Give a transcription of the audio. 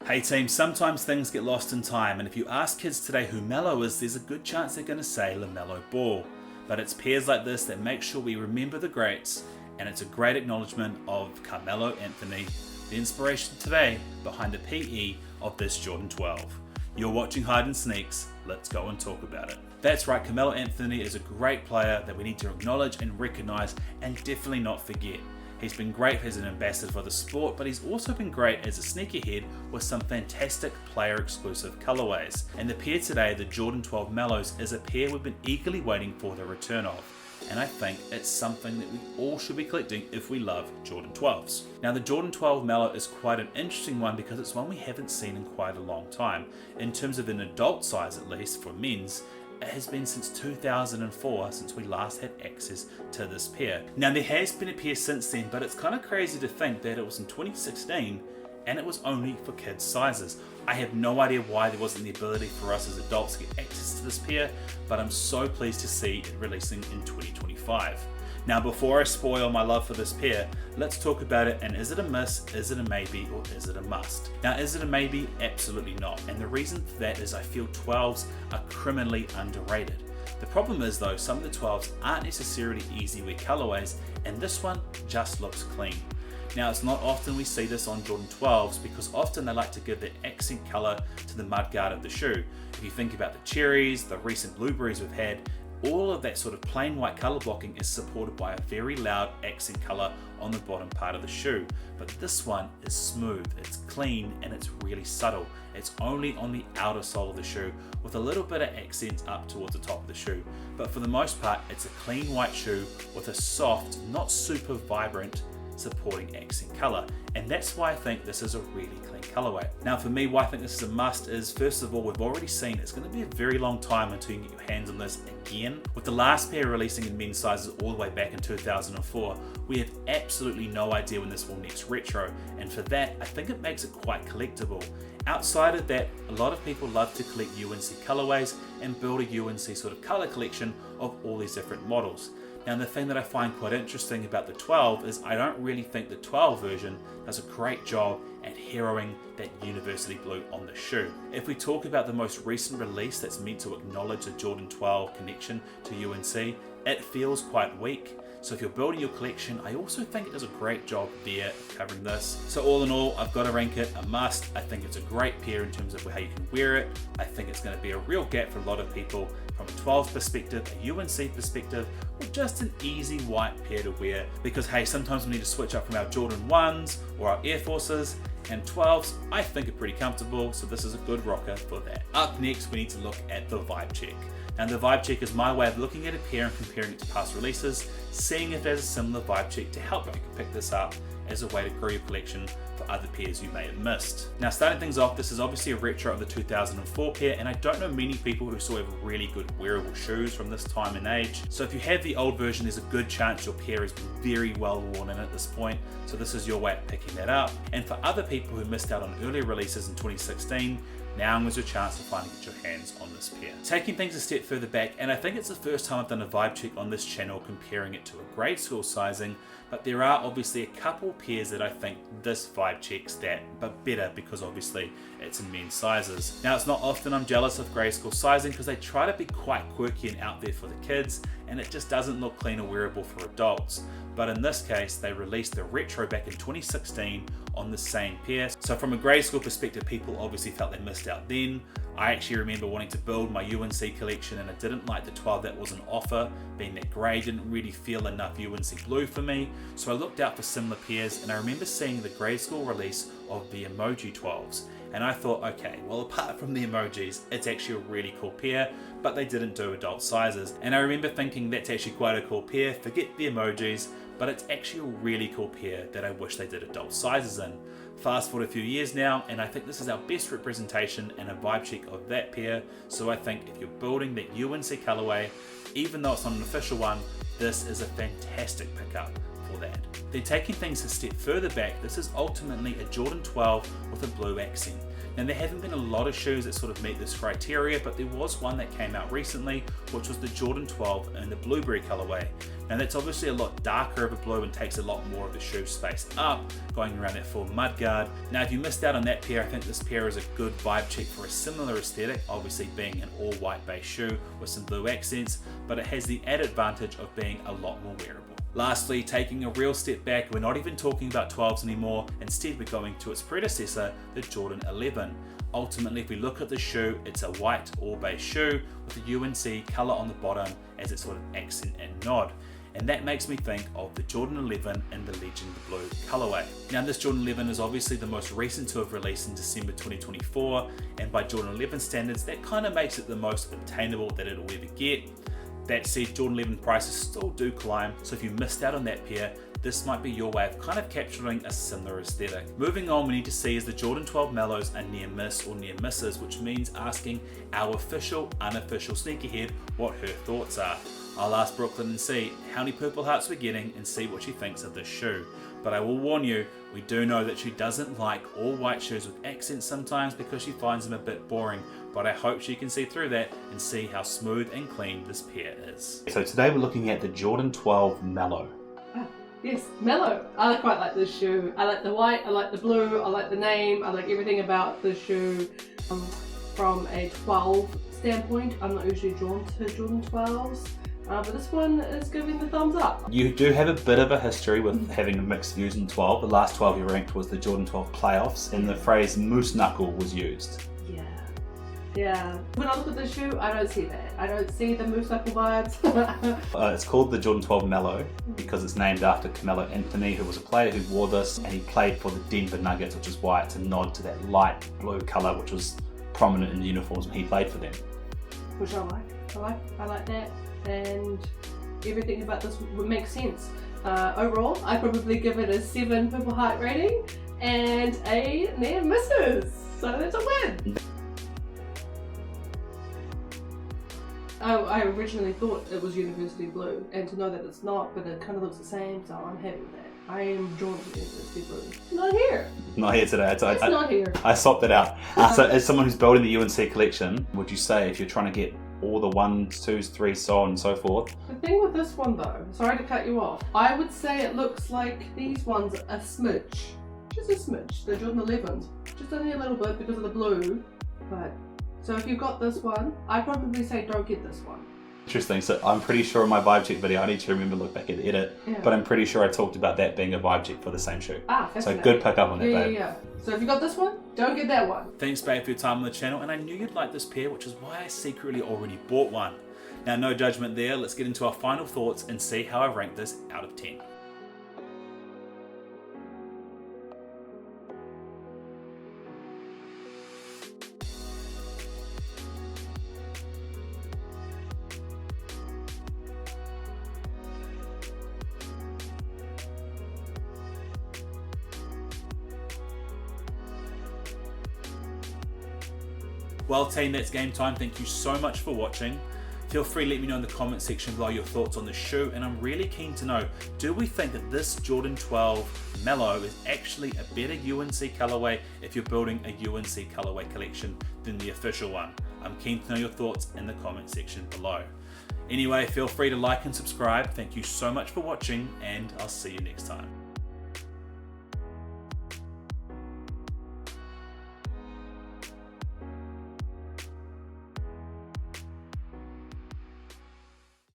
Hey team, sometimes things get lost in time, and if you ask kids today who Melo is, there's a good chance they're going to say LaMelo Ball. But it's pairs like this that make sure we remember the greats, and it's a great acknowledgement of Carmelo Anthony, the inspiration today behind the PE of this Jordan 12. You're watching Hide and Sneakz, let's go and talk about it. That's right, Carmelo Anthony is a great player that we need to acknowledge and recognise and definitely not forget. He's been great as an ambassador for the sport, but he's also been great as a sneakerhead with some fantastic player-exclusive colorways. And the pair today, the Jordan 12 Melos, is a pair we've been eagerly waiting for the return of. And I think it's something that we all should be collecting if we love Jordan 12s. Now the Jordan 12 Melo is quite an interesting one because it's one we haven't seen in quite a long time. In terms of an adult size, at least for men's, it has been since 2004 since we last had access to this pair. Now there has been a pair since then, but it's kind of crazy to think that it was in 2016 and it was only for kids sizes. I have no idea why there wasn't the ability for us as adults to get access to this pair, but I'm so pleased to see it releasing in 2025. Now before I spoil my love for this pair, let's talk about it, and is it a miss, is it a maybe, or is it a must? Now is it a maybe? Absolutely not, and the reason for that is I feel 12s are criminally underrated. The problem is though, some of the 12s aren't necessarily easy wear colorways, and this one just looks clean. Now it's not often we see this on Jordan 12s because often they like to give the accent colour to the mudguard of the shoe. If you think about the cherries, the recent blueberries we've had, all of that sort of plain white color blocking is supported by a very loud accent color on the bottom part of the shoe. But this one is smooth, it's clean, and it's really subtle. It's only on the outer sole of the shoe with a little bit of accent up towards the top of the shoe. But for the most part, it's a clean white shoe with a soft, not super vibrant, supporting accent color, and that's why I think this is a really clean colorway. Now for me, why I think this is a must is, first of all, we've already seen it's going to be a very long time until you get your hands on this again. With the last pair releasing in men's sizes all the way back in 2004, we have absolutely no idea when this will next retro, and for that I think it makes it quite collectible. Outside of that, a lot of people love to collect UNC colorways and build a UNC sort of color collection of all these different models. Now the thing that I find quite interesting about the 12 is I don't really think the 12 version does a great job at heroing that university blue on the shoe. If we talk about the most recent release that's meant to acknowledge the Jordan 12 connection to UNC, it feels quite weak. So if you're building your collection, I also think it does a great job there covering this. So all in all, I've got to rank it a must. I think it's a great pair in terms of how you can wear it. I think it's going to be a real gap for a lot of people from a 12 perspective, a UNC perspective, or just an easy white pair to wear. Because hey, sometimes we need to switch up from our Jordan 1s or our Air Forces, and 12s I think are pretty comfortable, so this is a good rocker for that. Up next, we need to look at the vibe check. Now the vibe check is my way of looking at a pair and comparing it to past releases, seeing if there's a similar vibe check to help you pick this up as a way to grow your collection for other pairs you may have missed. Now starting things off, this is obviously a retro of the 2004 pair, and I don't know many people who still have really good wearable shoes from this time and age. So if you have the old version, there's a good chance your pair is very well worn in at this point, so this is your way of picking that up. And for other people who missed out on earlier releases in 2016, now is your chance to finally get your hands on this pair. Taking things a step further back, and I think it's the first time I've done a vibe check on this channel comparing it to a grade school sizing, but there are obviously a couple pairs that I think this vibe checks that, but better because obviously it's in men's sizes. Now it's not often I'm jealous of grade school sizing because they try to be quite quirky and out there for the kids, and it just doesn't look clean or wearable for adults. But in this case, they released the retro back in 2016 on the same pair. So from a grade school perspective, people obviously felt they missed out then. I actually remember wanting to build my UNC collection, and I didn't like the 12 that was on offer, being that grey didn't really feel enough UNC blue for me. So I looked out for similar pairs, and I remember seeing the grade school release of the emoji 12s. And I thought, okay, well apart from the emojis, it's actually a really cool pair, but they didn't do adult sizes. And I remember thinking that's actually quite a cool pair, forget the emojis, but it's actually a really cool pair that I wish they did adult sizes in. Fast forward a few years now, and I think this is our best representation and a vibe check of that pair. So I think if you're building that UNC colorway, even though it's not an official one, this is a fantastic pickup for that. Then taking things a step further back, this is ultimately a Jordan 12 with a blue accent. Now there haven't been a lot of shoes that sort of meet this criteria, but there was one that came out recently, which was the Jordan 12 in the blueberry colorway. Now that's obviously a lot darker of a blue and takes a lot more of the shoe space up, going around that full mudguard. Now if you missed out on that pair, I think this pair is a good vibe check for a similar aesthetic, obviously being an all white base shoe with some blue accents, but it has the added advantage of being a lot more wearable. Lastly, taking a real step back, we're not even talking about 12s anymore, instead we're going to its predecessor, the Jordan 11. Ultimately, if we look at the shoe, it's a white all base shoe with a UNC colour on the bottom as its sort of accent and nod. And that makes me think of the Jordan 11 in the Legend Blue colorway. Now this Jordan 11 is obviously the most recent to have released in December 2024, and by Jordan 11 standards, that kind of makes it the most obtainable that it'll ever get. That said, Jordan 11 prices still do climb, so if you missed out on that pair, this might be your way of kind of capturing a similar aesthetic. Moving on, we need to see is the Jordan 12 Melos a near miss or near misses, which means asking our official, unofficial sneakerhead what her thoughts are. I'll ask Brooklyn and see how many Purple Hearts we're getting and see what she thinks of this shoe. But I will warn you, we do know that she doesn't like all white shoes with accents sometimes because she finds them a bit boring, but I hope she can see through that and see how smooth and clean this pair is. So today we're looking at the Jordan 12 Melo. Yes, Melo. I quite like this shoe. I like the white, I like the blue, I like the name, I like everything about the shoe. From a 12 standpoint, I'm not usually drawn to Jordan 12s. But this one is giving the thumbs up. You do have a bit of a history with having mixed views in 12. The last 12 you ranked was the Jordan 12 playoffs, and the phrase moose knuckle was used. Yeah. When I look at this shoe, I don't see that. I don't see the moose knuckle vibes. It's called the Jordan 12 Melo because it's named after Carmelo Anthony, who was a player who wore this, and he played for the Denver Nuggets, which is why it's a nod to that light blue colour, which was prominent in the uniforms when he played for them. Which I like. I like that. And everything about this would make sense. Overall, I probably give it a 7 Purple Heart rating and a near misses. So that's a win. I originally thought it was University Blue, and to know that it's not, but it kind of looks the same, so I'm happy with that. I am drawn to University Blue. Not here. Not here today. It's not here. I swapped it out. So as someone who's building the UNC collection, would you say if you're trying to get all the 1s, 2s, 3s, so on and so forth? The thing with this one though, sorry to cut you off, I would say it looks like these ones a smidge. Just a smidge. The Jordan 11s. Just only a little bit because of the blue, but so if you've got this one, I'd probably say don't get this one. Interesting. So I'm pretty sure in my vibe check video, I need to remember to look back at the edit, but I'm pretty sure I talked about that being a vibe check for the same shoe. So good pick up on that, babe. Yeah. So if you got this one, don't get that one. Thanks, babe, for your time on the channel, and I knew you'd like this pair, which is why I secretly already bought one. Now, no judgment there. Let's get into our final thoughts and see how I rank this out of 10. Well team, that's game time. Thank you so much for watching. Feel free to let me know in the comment section below your thoughts on the shoe, and I'm really keen to know, do we think that this Jordan 12 Melo is actually a better UNC colorway if you're building a UNC colorway collection than the official one? I'm keen to know your thoughts in the comment section below. Anyway, feel free to like and subscribe. Thank you so much for watching, and I'll see you next time.